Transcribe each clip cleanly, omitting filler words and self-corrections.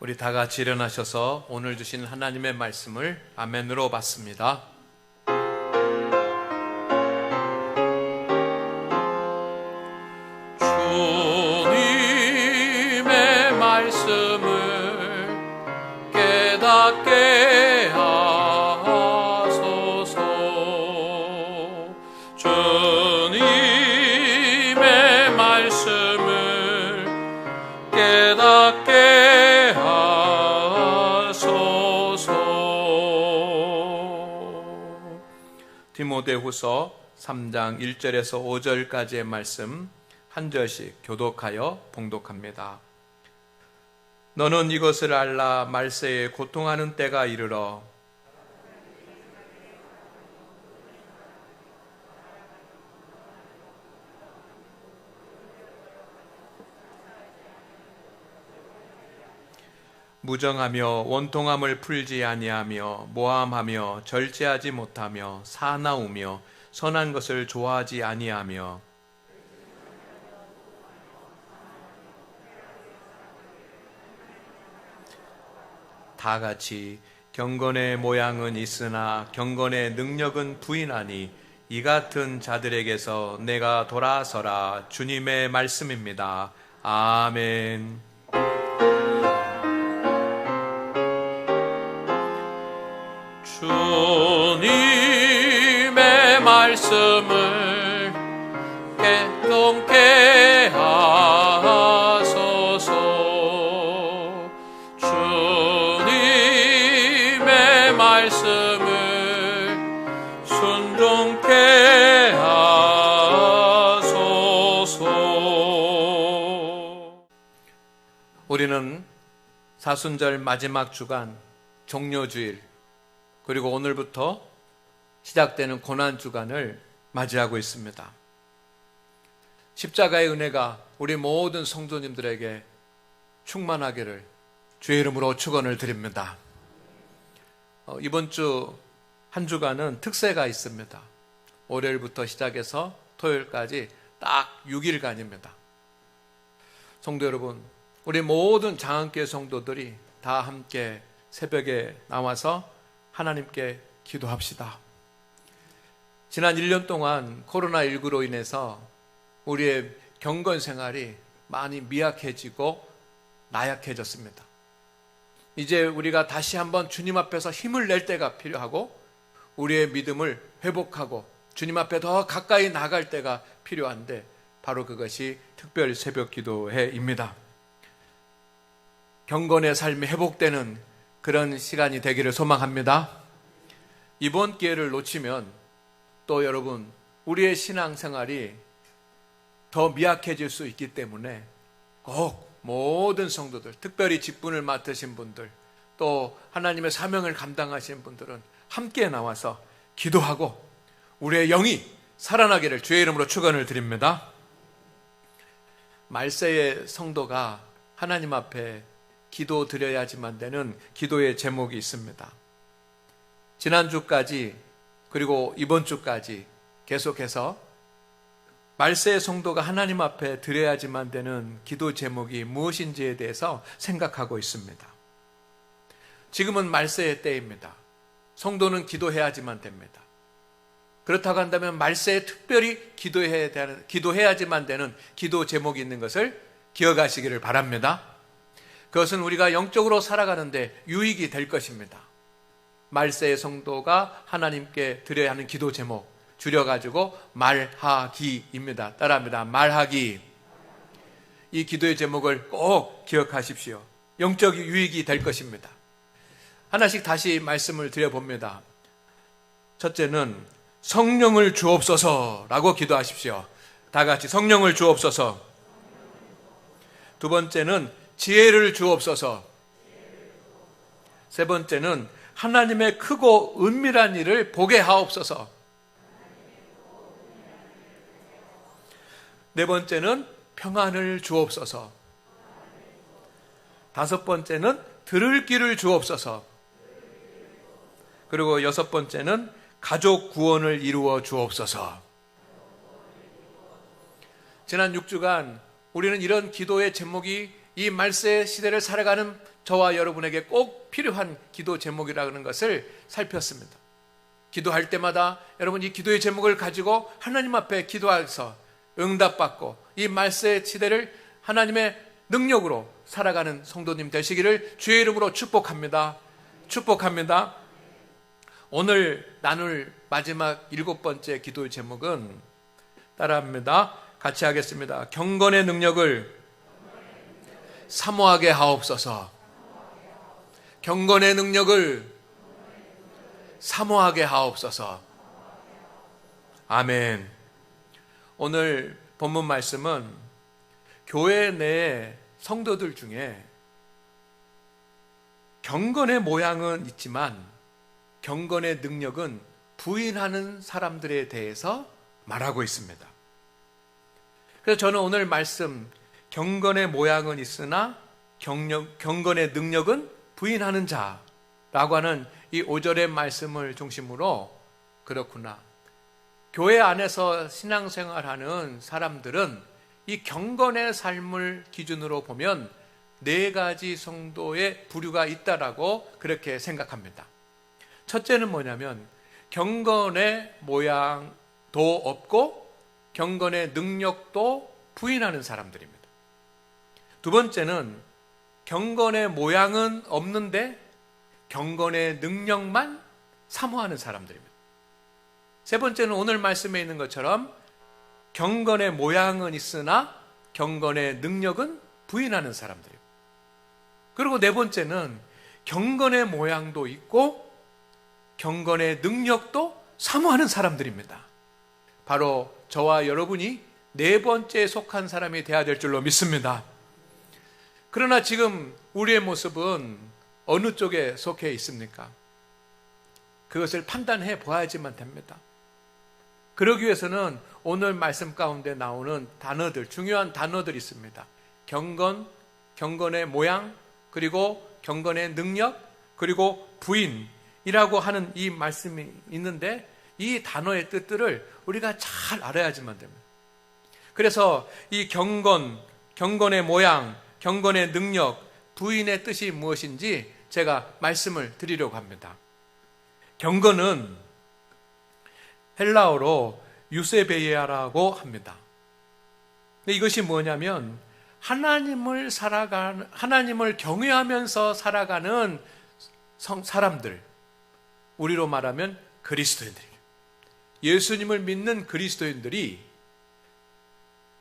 우리 다 같이 일어나셔서 오늘 주신 하나님의 말씀을 아멘으로 받습니다. 주님의 말씀을 깨닫게 하소서. 주님의 말씀을 깨닫게 디모데후서 3장 1절에서 5절까지의 말씀 한 절씩 교독하여 봉독합니다. 너는 이것을 알라. 말세에 고통하는 때가 이르러 무정하며 원통함을 풀지 아니하며 모함하며 절제하지 못하며 사나우며 선한 것을 좋아하지 아니하며 다 같이 경건의 모양은 있으나 경건의 능력은 부인하니 이 같은 자들에게서 내가 돌아서라. 주님의 말씀입니다. 아멘. 주님의 말씀을 깨닫게 하소서. 주님의 말씀을 순종케 하소서. 우리는 사순절 마지막 주간 종료주일 그리고 오늘부터 시작되는 고난주간을 맞이하고 있습니다. 십자가의 은혜가 우리 모든 성도님들에게 충만하기를 주의 이름으로 축원을 드립니다. 이번 주 한 주간은 특세가 있습니다. 월요일부터 시작해서 토요일까지 딱 6일간입니다. 성도 여러분, 우리 모든 장안교회 성도들이 다 함께 새벽에 나와서 하나님께 기도합시다. 지난 1년 동안 코로나19로 인해서 우리의 경건 생활이 많이 미약해지고 나약해졌습니다. 이제 우리가 다시 한번 주님 앞에서 힘을 낼 때가 필요하고 우리의 믿음을 회복하고 주님 앞에 더 가까이 나갈 때가 필요한데 바로 그것이 특별 새벽 기도회입니다. 경건의 삶이 회복되는 그런 시간이 되기를 소망합니다. 이번 기회를 놓치면 또 여러분 우리의 신앙생활이 더 미약해질 수 있기 때문에 꼭 모든 성도들, 특별히 직분을 맡으신 분들, 또 하나님의 사명을 감당하신 분들은 함께 나와서 기도하고 우리의 영이 살아나기를 주의 이름으로 축원을 드립니다. 말세의 성도가 하나님 앞에 기도 드려야지만 되는 기도의 제목이 있습니다. 지난주까지 그리고 이번 주까지 계속해서 말세의 성도가 하나님 앞에 드려야지만 되는 기도 제목이 무엇인지에 대해서 생각하고 있습니다. 지금은 말세의 때입니다. 성도는 기도해야지만 됩니다. 그렇다고 한다면 말세에 특별히 기도해야지만 되는 기도 제목이 있는 것을 기억하시기를 바랍니다. 그것은 우리가 영적으로 살아가는데 유익이 될 것입니다. 말세의 성도가 하나님께 드려야 하는 기도 제목 줄여가지고 말하기입니다. 따라합니다. 말하기. 이 기도의 제목을 꼭 기억하십시오. 영적 유익이 될 것입니다. 하나씩 다시 말씀을 드려봅니다. 첫째는 성령을 주옵소서라고 기도하십시오. 다 같이 성령을 주옵소서. 두 번째는 지혜를 주옵소서. 세 번째는 하나님의 크고 은밀한 일을 보게 하옵소서. 네 번째는 평안을 주옵소서. 다섯 번째는 들을 귀를 주옵소서. 그리고 여섯 번째는 가족 구원을 이루어 주옵소서. 지난 6주간 우리는 이런 기도의 제목이 이 말세 시대를 살아가는 저와 여러분에게 꼭 필요한 기도 제목이라는 것을 살폈습니다. 기도할 때마다 여러분 이 기도의 제목을 가지고 하나님 앞에 기도해서 응답받고 이 말세의 시대를 하나님의 능력으로 살아가는 성도님 되시기를 주의 이름으로 축복합니다. 축복합니다. 오늘 나눌 마지막 7번째 기도의 제목은 따라합니다. 같이 하겠습니다. 경건의 능력을 사모하게 하옵소서. 경건의 능력을 사모하게 하옵소서. 아멘. 오늘 본문 말씀은 교회 내 성도들 중에 경건의 모양은 있지만 경건의 능력은 부인하는 사람들에 대해서 말하고 있습니다. 그래서 저는 오늘 말씀 경건의 모양은 있으나 경건의 능력은 부인하는 자라고 하는 이 5절의 말씀을 중심으로 그렇구나. 교회 안에서 신앙생활하는 사람들은 이 경건의 삶을 기준으로 보면 4가지 정도의 부류가 있다라고 그렇게 생각합니다. 첫째는 뭐냐면 경건의 모양도 없고 경건의 능력도 부인하는 사람들입니다. 두 번째는 경건의 모양은 없는데 경건의 능력만 사모하는 사람들입니다. 세 번째는 오늘 말씀에 있는 것처럼 경건의 모양은 있으나 경건의 능력은 부인하는 사람들입니다. 그리고 네 번째는 경건의 모양도 있고 경건의 능력도 사모하는 사람들입니다. 바로 저와 여러분이 네 번째에 속한 사람이 되어야 될 줄로 믿습니다. 그러나 지금 우리의 모습은 어느 쪽에 속해 있습니까? 그것을 판단해 보아야지만 됩니다. 그러기 위해서는 오늘 말씀 가운데 나오는 단어들, 중요한 단어들이 있습니다. 경건, 경건의 모양, 그리고 경건의 능력, 그리고 부인이라고 하는 이 말씀이 있는데 이 단어의 뜻들을 우리가 잘 알아야지만 됩니다. 그래서 이 경건, 경건의 모양, 경건의 능력, 부인의 뜻이 무엇인지 제가 말씀을 드리려고 합니다. 경건은 헬라어로 유세베이아라고 합니다. 이것이 뭐냐면 하나님을 경외하면서 살아가는 사람들, 우리로 말하면 그리스도인들입니다. 예수님을 믿는 그리스도인들이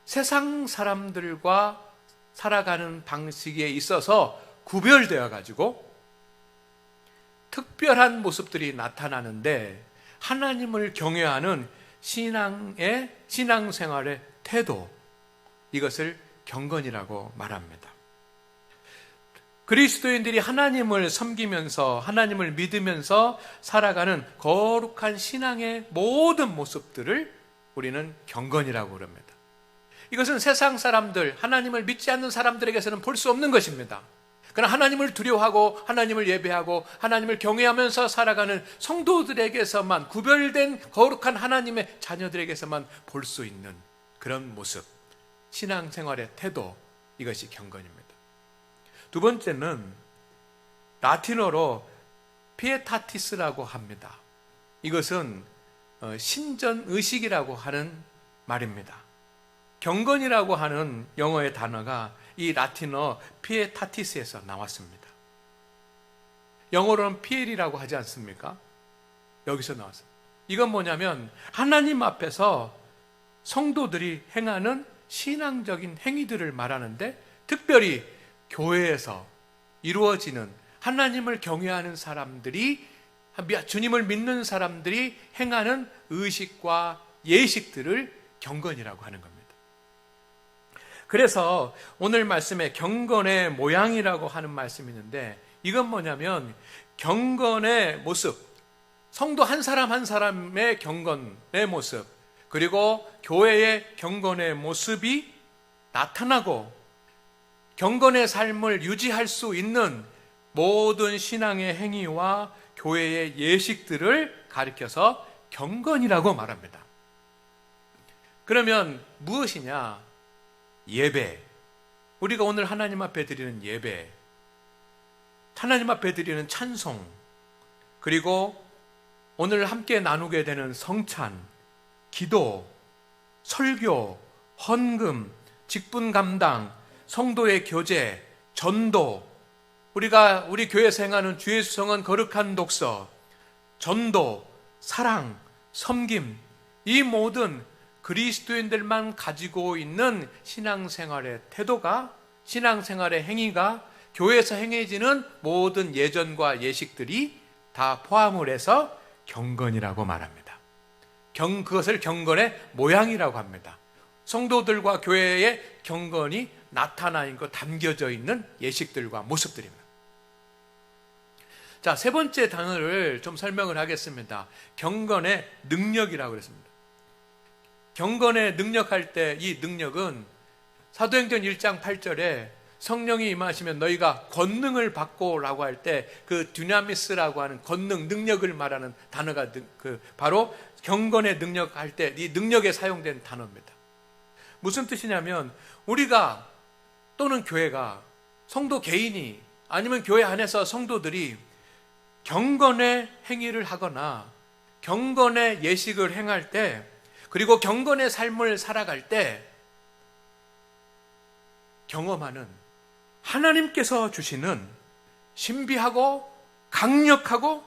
세상 사람들과 살아가는 방식에 있어서 구별되어 가지고 특별한 모습들이 나타나는데 하나님을 경외하는 신앙생활의 태도, 이것을 경건이라고 말합니다. 그리스도인들이 하나님을 섬기면서 하나님을 믿으면서 살아가는 거룩한 신앙의 모든 모습들을 우리는 경건이라고 그럽니다. 이것은 세상 사람들, 하나님을 믿지 않는 사람들에게서는 볼 수 없는 것입니다. 그러나 하나님을 두려워하고 하나님을 예배하고 하나님을 경외하면서 살아가는 성도들에게서만, 구별된 거룩한 하나님의 자녀들에게서만 볼 수 있는 그런 모습, 신앙생활의 태도, 이것이 경건입니다. 두 번째는 라틴어로 피에타티스라고 합니다. 이것은 신전의식이라고 하는 말입니다. 경건이라고 하는 영어의 단어가 이 라틴어 피에타티스에서 나왔습니다. 영어로는 피엘이라고 하지 않습니까? 여기서 나왔어요. 이건 뭐냐면 하나님 앞에서 성도들이 행하는 신앙적인 행위들을 말하는데, 특별히 교회에서 이루어지는 하나님을 경외하는 사람들이, 주님을 믿는 사람들이 행하는 의식과 예식들을 경건이라고 하는 겁니다. 그래서 오늘 말씀에 경건의 모양이라고 하는 말씀이 있는데, 이건 뭐냐면 경건의 모습, 성도 한 사람 한 사람의 경건의 모습, 그리고 교회의 경건의 모습이 나타나고 경건의 삶을 유지할 수 있는 모든 신앙의 행위와 교회의 예식들을 가리켜서 경건이라고 말합니다. 그러면 무엇이냐? 예배. 우리가 오늘 하나님 앞에 드리는 예배. 하나님 앞에 드리는 찬송, 그리고 오늘 함께 나누게 되는 성찬, 기도, 설교, 헌금, 직분 감당, 성도의 교제, 전도, 우리가 우리 교회에서 행하는 주 예수 성은 거룩한 독서, 전도, 사랑, 섬김, 이 모든 그리스도인들만 가지고 있는 신앙생활의 태도가, 신앙생활의 행위가 교회에서 행해지는 모든 예전과 예식들이 다 포함을 해서 경건이라고 말합니다. 그것을 경건의 모양이라고 합니다. 성도들과 교회의 경건이 나타나 있고 담겨져 있는 예식들과 모습들입니다. 자, 세 번째 단어를 좀 설명을 하겠습니다. 경건의 능력이라고 그랬습니다. 경건의 능력할 때 이 능력은 사도행전 1장 8절에 성령이 임하시면 너희가 권능을 받고 라고 할 때 그 듀나미스라고 하는 권능, 능력을 말하는 단어가 바로 경건의 능력할 때 이 능력에 사용된 단어입니다. 무슨 뜻이냐면 우리가 또는 교회가, 성도 개인이 아니면 교회 안에서 성도들이 경건의 행위를 하거나 경건의 예식을 행할 때, 그리고 경건의 삶을 살아갈 때 경험하는 하나님께서 주시는 신비하고 강력하고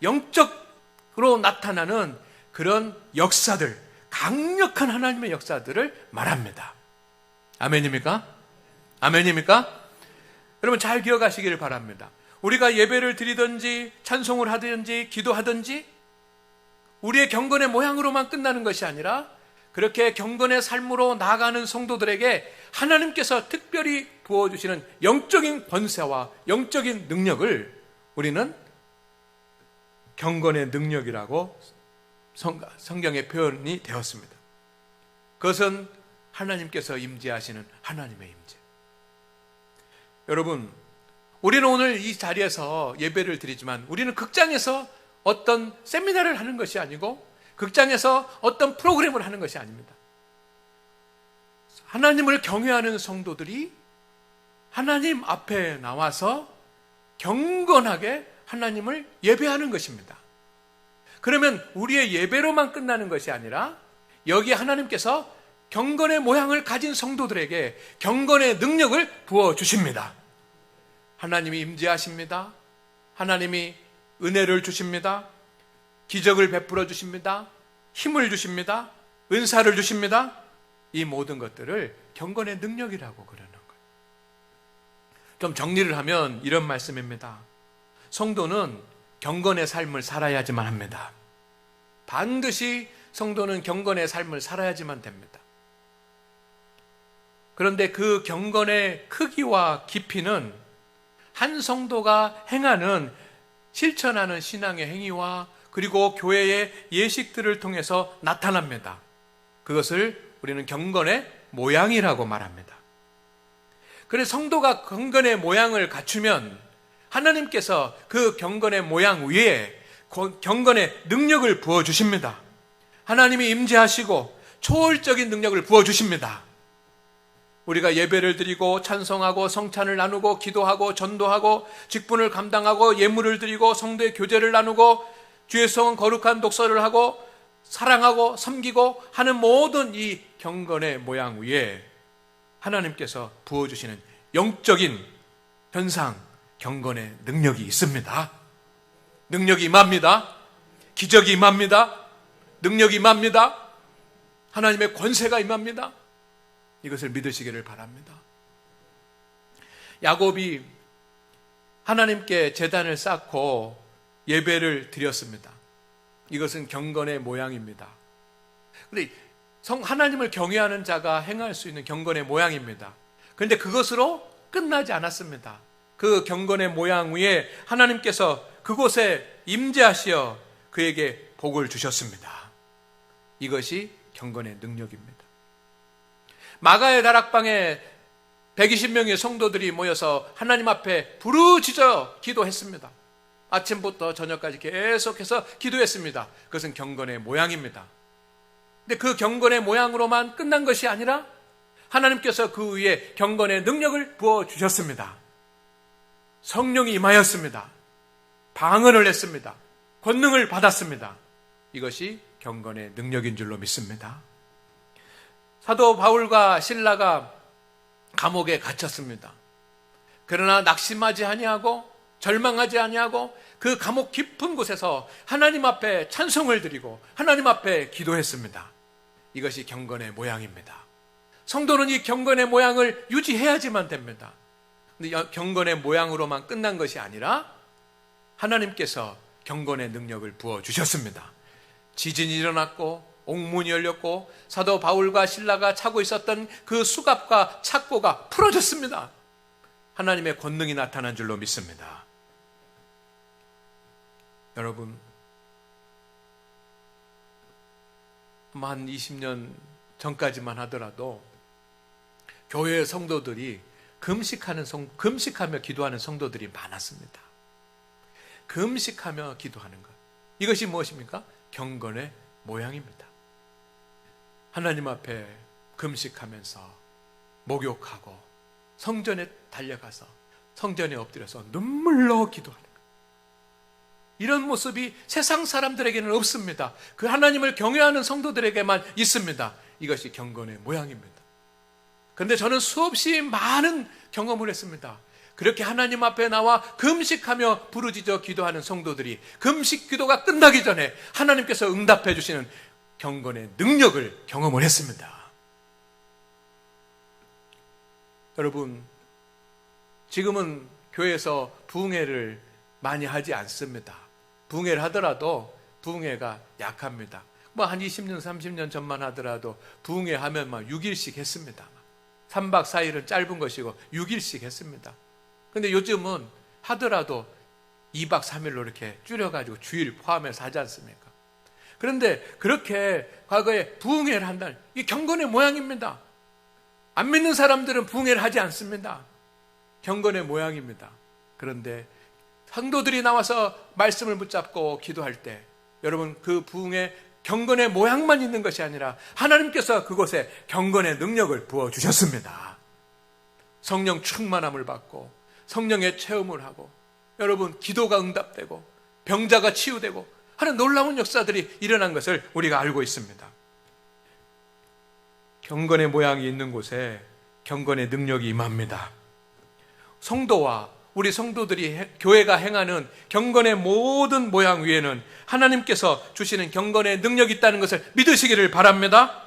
영적으로 나타나는 그런 역사들, 강력한 하나님의 역사들을 말합니다. 아멘입니까? 아멘입니까? 여러분 잘 기억하시기를 바랍니다. 우리가 예배를 드리든지 찬송을 하든지 기도하든지 우리의 경건의 모양으로만 끝나는 것이 아니라 그렇게 경건의 삶으로 나아가는 성도들에게 하나님께서 특별히 부어주시는 영적인 권세와 영적인 능력을 우리는 경건의 능력이라고 성경에 표현이 되었습니다. 그것은 하나님께서 임재하시는 하나님의 임재. 여러분, 우리는 오늘 이 자리에서 예배를 드리지만 우리는 극장에서 어떤 세미나를 하는 것이 아니고 극장에서 어떤 프로그램을 하는 것이 아닙니다. 하나님을 경외하는 성도들이 하나님 앞에 나와서 경건하게 하나님을 예배하는 것입니다. 그러면 우리의 예배로만 끝나는 것이 아니라 여기 하나님께서 경건의 모양을 가진 성도들에게 경건의 능력을 부어주십니다. 하나님이 임재하십니다. 하나님이 은혜를 주십니다. 기적을 베풀어 주십니다. 힘을 주십니다. 은사를 주십니다. 이 모든 것들을 경건의 능력이라고 그러는 거예요. 좀 정리를 하면 이런 말씀입니다. 성도는 경건의 삶을 살아야지만 합니다. 반드시 성도는 경건의 삶을 살아야지만 됩니다. 그런데 그 경건의 크기와 깊이는 한 성도가 행하는, 실천하는 신앙의 행위와 그리고 교회의 예식들을 통해서 나타납니다. 그것을 우리는 경건의 모양이라고 말합니다. 그래서 성도가 경건의 모양을 갖추면 하나님께서 그 경건의 모양 위에 경건의 능력을 부어주십니다. 하나님이 임재하시고 초월적인 능력을 부어주십니다. 우리가 예배를 드리고 찬송하고 성찬을 나누고 기도하고 전도하고 직분을 감당하고 예물을 드리고 성도의 교제를 나누고 주의 성은 거룩한 독서를 하고 사랑하고 섬기고 하는 모든 이 경건의 모양 위에 하나님께서 부어주시는 영적인 현상, 경건의 능력이 있습니다. 능력이 임합니다. 기적이 임합니다. 능력이 임합니다. 하나님의 권세가 임합니다. 이것을 믿으시기를 바랍니다. 야곱이 하나님께 제단을 쌓고 예배를 드렸습니다. 이것은 경건의 모양입니다. 그런데 하나님을 경외하는 자가 행할 수 있는 경건의 모양입니다. 그런데 그것으로 끝나지 않았습니다. 그 경건의 모양 위에 하나님께서 그곳에 임재하시어 그에게 복을 주셨습니다. 이것이 경건의 능력입니다. 마가의 다락방에 120명의 성도들이 모여서 하나님 앞에 부르짖어 기도했습니다. 아침부터 저녁까지 계속해서 기도했습니다. 그것은 경건의 모양입니다. 근데 그 경건의 모양으로만 끝난 것이 아니라 하나님께서 그 위에 경건의 능력을 부어주셨습니다. 성령이 임하였습니다. 방언을 했습니다. 권능을 받았습니다. 이것이 경건의 능력인 줄로 믿습니다. 사도 바울과 실라가 감옥에 갇혔습니다. 그러나 낙심하지 아니하고 절망하지 아니하고 그 감옥 깊은 곳에서 하나님 앞에 찬송을 드리고 하나님 앞에 기도했습니다. 이것이 경건의 모양입니다. 성도는 이 경건의 모양을 유지해야지만 됩니다. 근데 경건의 모양으로만 끝난 것이 아니라 하나님께서 경건의 능력을 부어주셨습니다. 지진이 일어났고 옥문이 열렸고 사도 바울과 실라가 차고 있었던 그 수갑과 착고가 풀어졌습니다. 하나님의 권능이 나타난 줄로 믿습니다. 여러분, 한 20년 전까지만 하더라도 교회 성도들이 금식하며 기도하는 성도들이 많았습니다. 금식하며 기도하는 것, 이것이 무엇입니까? 경건의 모양입니다. 하나님 앞에 금식하면서 목욕하고 성전에 달려가서 성전에 엎드려서 눈물로 기도하는 것, 이런 모습이 세상 사람들에게는 없습니다. 그 하나님을 경외하는 성도들에게만 있습니다. 이것이 경건의 모양입니다. 그런데 저는 수없이 많은 경험을 했습니다. 그렇게 하나님 앞에 나와 금식하며 부르짖어 기도하는 성도들이 금식 기도가 끝나기 전에 하나님께서 응답해 주시는 경건의 능력을 경험을 했습니다. 여러분, 지금은 교회에서 부흥회를 많이 하지 않습니다. 부흥회를 하더라도 부흥회가 약합니다. 한 20년, 30년 전만 하더라도 부흥회 하면 6일씩 했습니다. 3박 4일은 짧은 것이고 6일씩 했습니다. 근데 요즘은 하더라도 2박 3일로 이렇게 줄여가지고 주일 포함해서 하지 않습니까? 그런데 그렇게 과거에 부흥회를 한다는, 이게 경건의 모양입니다. 안 믿는 사람들은 부흥회를 하지 않습니다. 경건의 모양입니다. 그런데 성도들이 나와서 말씀을 붙잡고 기도할 때 여러분, 그 부흥회 경건의 모양만 있는 것이 아니라 하나님께서 그곳에 경건의 능력을 부어주셨습니다. 성령 충만함을 받고 성령의 체험을 하고 여러분, 기도가 응답되고 병자가 치유되고 하는 놀라운 역사들이 일어난 것을 우리가 알고 있습니다. 경건의 모양이 있는 곳에 경건의 능력이 임합니다. 성도와 우리 성도들이 교회가 행하는 경건의 모든 모양 위에는 하나님께서 주시는 경건의 능력이 있다는 것을 믿으시기를 바랍니다.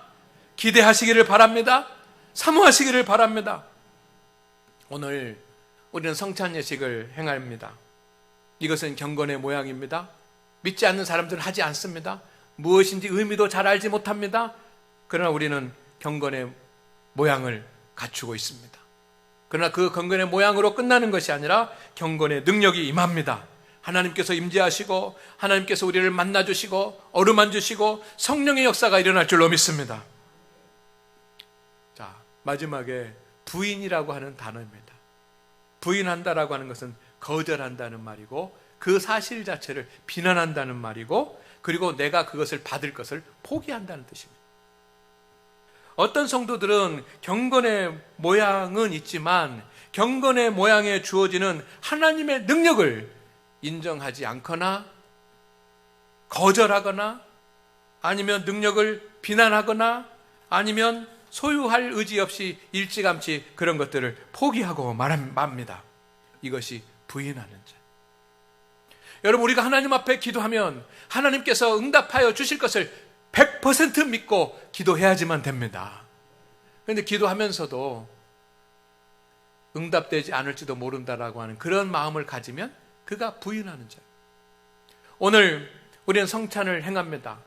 기대하시기를 바랍니다. 사모하시기를 바랍니다. 오늘 우리는 성찬 예식을 행합니다. 이것은 경건의 모양입니다. 믿지 않는 사람들은 하지 않습니다. 무엇인지 의미도 잘 알지 못합니다. 그러나 우리는 경건의 모양을 갖추고 있습니다. 그러나 그 경건의 모양으로 끝나는 것이 아니라 경건의 능력이 임합니다. 하나님께서 임재하시고 하나님께서 우리를 만나주시고 어루만주시고 성령의 역사가 일어날 줄로 믿습니다. 자, 마지막에 부인이라고 하는 단어입니다. 부인한다라고 하는 것은 거절한다는 말이고 그 사실 자체를 비난한다는 말이고 그리고 내가 그것을 받을 것을 포기한다는 뜻입니다. 어떤 성도들은 경건의 모양은 있지만 경건의 모양에 주어지는 하나님의 능력을 인정하지 않거나 거절하거나 아니면 능력을 비난하거나 아니면 소유할 의지 없이 일찌감치 그런 것들을 포기하고 맙니다. 이것이 부인하는 자. 여러분, 우리가 하나님 앞에 기도하면 하나님께서 응답하여 주실 것을 100% 믿고 기도해야지만 됩니다. 그런데 기도하면서도 응답되지 않을지도 모른다라고 하는 그런 마음을 가지면 그가 부인하는 자예요. 오늘 우리는 성찬을 행합니다.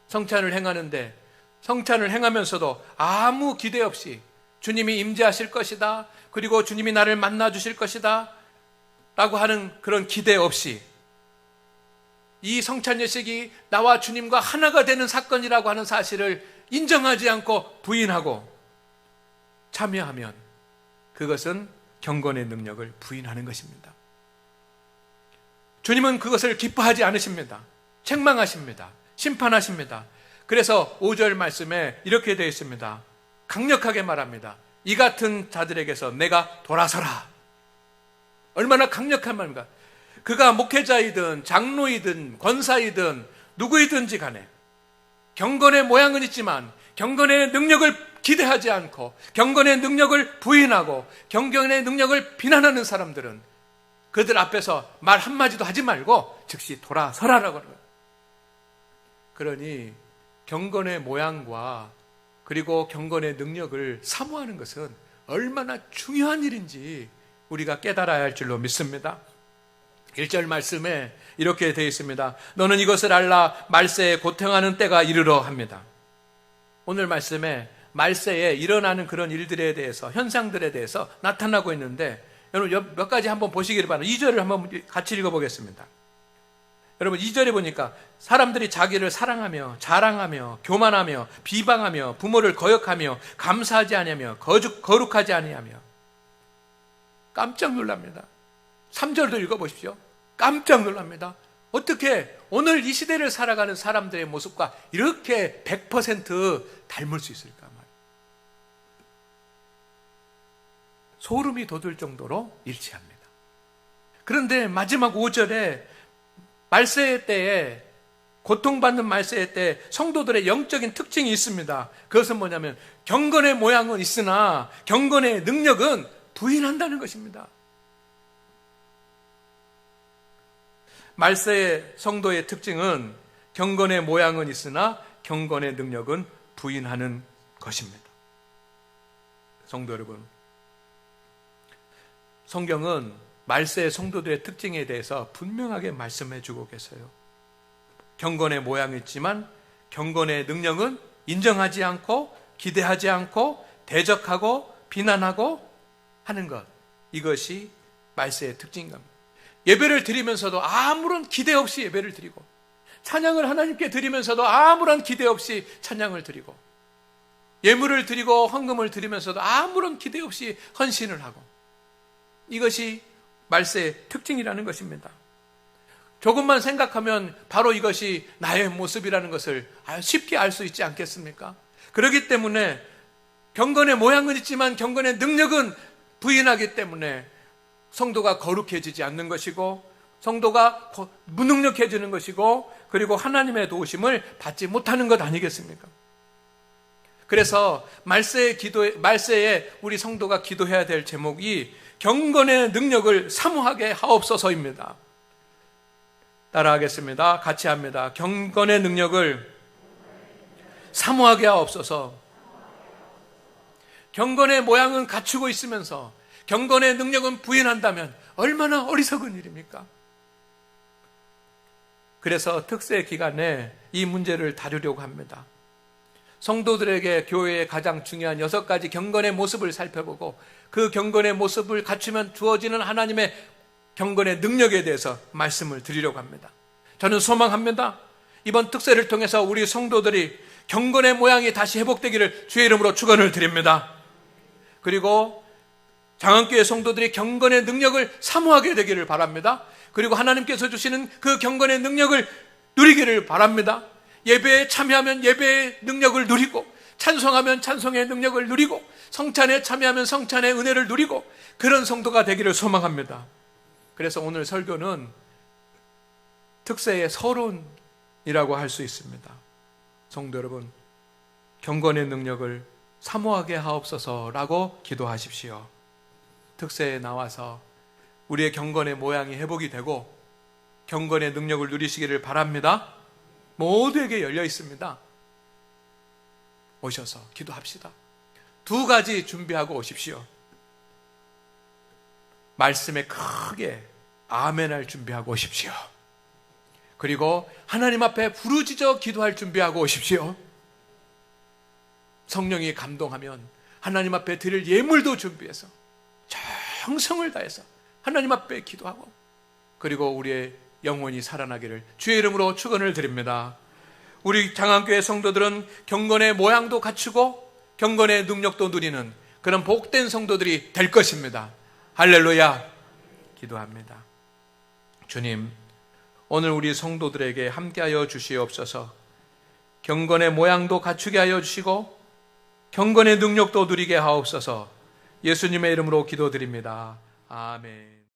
성찬을 행하는데 성찬을 행하면서도 아무 기대 없이 주님이 임재하실 것이다, 그리고 주님이 나를 만나 주실 것이다 라고 하는 그런 기대 없이 이 성찬 예식이 나와 주님과 하나가 되는 사건이라고 하는 사실을 인정하지 않고 부인하고 참여하면 그것은 경건의 능력을 부인하는 것입니다. 주님은 그것을 기뻐하지 않으십니다. 책망하십니다. 심판하십니다. 그래서 5절 말씀에 이렇게 되어 있습니다. 강력하게 말합니다. 이 같은 자들에게서 내가 돌아서라. 얼마나 강력한 말입니까? 그가 목회자이든 장로이든 권사이든 누구이든지 간에 경건의 모양은 있지만 경건의 능력을 기대하지 않고 경건의 능력을 부인하고 경건의 능력을 비난하는 사람들은 그들 앞에서 말 한마디도 하지 말고 즉시 돌아서라라고 그래요. 그러니 경건의 모양과 그리고 경건의 능력을 사모하는 것은 얼마나 중요한 일인지 우리가 깨달아야 할 줄로 믿습니다. 1절 말씀에 이렇게 되어 있습니다. 너는 이것을 알라 말세에 고통하는 때가 이르러 합니다. 오늘 말씀에 말세에 일어나는 그런 일들에 대해서 현상들에 대해서 나타나고 있는데 여러분 몇 가지 한번 보시기를 바랍니다. 2절을 한번 같이 읽어보겠습니다. 여러분 2절에 보니까 사람들이 자기를 사랑하며 자랑하며 교만하며 비방하며 부모를 거역하며 감사하지 아니하며 거룩하지 아니하며 깜짝 놀랍니다. 3절도 읽어보십시오. 깜짝 놀랍니다. 어떻게 오늘 이 시대를 살아가는 사람들의 모습과 이렇게 100% 닮을 수 있을까 말이에요. 소름이 돋을 정도로 일치합니다. 그런데 마지막 5절에 말세 때에 고통받는 말세 때 성도들의 영적인 특징이 있습니다. 그것은 뭐냐면 경건의 모양은 있으나 경건의 능력은 부인한다는 것입니다. 말세의 성도의 특징은 경건의 모양은 있으나 경건의 능력은 부인하는 것입니다. 성도 여러분, 성경은 말세의 성도들의 특징에 대해서 분명하게 말씀해 주고 계세요. 경건의 모양이 있지만 경건의 능력은 인정하지 않고 기대하지 않고 대적하고 비난하고 하는 것, 이것이 말세의 특징인 겁니다. 예배를 드리면서도 아무런 기대 없이 예배를 드리고 찬양을 하나님께 드리면서도 아무런 기대 없이 찬양을 드리고 예물을 드리고 헌금을 드리면서도 아무런 기대 없이 헌신을 하고, 이것이 말세의 특징이라는 것입니다. 조금만 생각하면 바로 이것이 나의 모습이라는 것을 쉽게 알 수 있지 않겠습니까? 그렇기 때문에 경건의 모양은 있지만 경건의 능력은 부인하기 때문에 성도가 거룩해지지 않는 것이고 성도가 무능력해지는 것이고 그리고 하나님의 도우심을 받지 못하는 것 아니겠습니까? 그래서 말세에 우리 성도가 기도해야 될 제목이 경건의 능력을 사모하게 하옵소서입니다. 따라하겠습니다. 같이 합니다. 경건의 능력을 사모하게 하옵소서. 경건의 모양은 갖추고 있으면서 경건의 능력은 부인한다면 얼마나 어리석은 일입니까? 그래서 특세 기간에 이 문제를 다루려고 합니다. 성도들에게 교회의 가장 중요한 6가지 경건의 모습을 살펴보고 그 경건의 모습을 갖추면 주어지는 하나님의 경건의 능력에 대해서 말씀을 드리려고 합니다. 저는 소망합니다. 이번 특세를 통해서 우리 성도들이 경건의 모양이 다시 회복되기를 주의 이름으로 축원을 드립니다. 그리고 장안교회 성도들이 경건의 능력을 사모하게 되기를 바랍니다. 그리고 하나님께서 주시는 그 경건의 능력을 누리기를 바랍니다. 예배에 참여하면 예배의 능력을 누리고 찬송하면 찬송의 능력을 누리고 성찬에 참여하면 성찬의 은혜를 누리고 그런 성도가 되기를 소망합니다. 그래서 오늘 설교는 특세의 서론이라고 할 수 있습니다. 성도 여러분, 경건의 능력을 사모하게 하옵소서라고 기도하십시오. 특세에 나와서 우리의 경건의 모양이 회복이 되고 경건의 능력을 누리시기를 바랍니다. 모두에게 열려 있습니다. 오셔서 기도합시다. 2가지 준비하고 오십시오. 말씀에 크게 아멘할 준비하고 오십시오. 그리고 하나님 앞에 부르짖어 기도할 준비하고 오십시오. 성령이 감동하면 하나님 앞에 드릴 예물도 준비해서 정성을 다해서 하나님 앞에 기도하고 그리고 우리의 영혼이 살아나기를 주의 이름으로 축원을 드립니다. 우리 장안교회 성도들은 경건의 모양도 갖추고 경건의 능력도 누리는 그런 복된 성도들이 될 것입니다. 할렐루야. 기도합니다. 주님, 오늘 우리 성도들에게 함께하여 주시옵소서. 경건의 모양도 갖추게 하여 주시고 경건의 능력도 누리게 하옵소서. 예수님의 이름으로 기도드립니다. 아멘.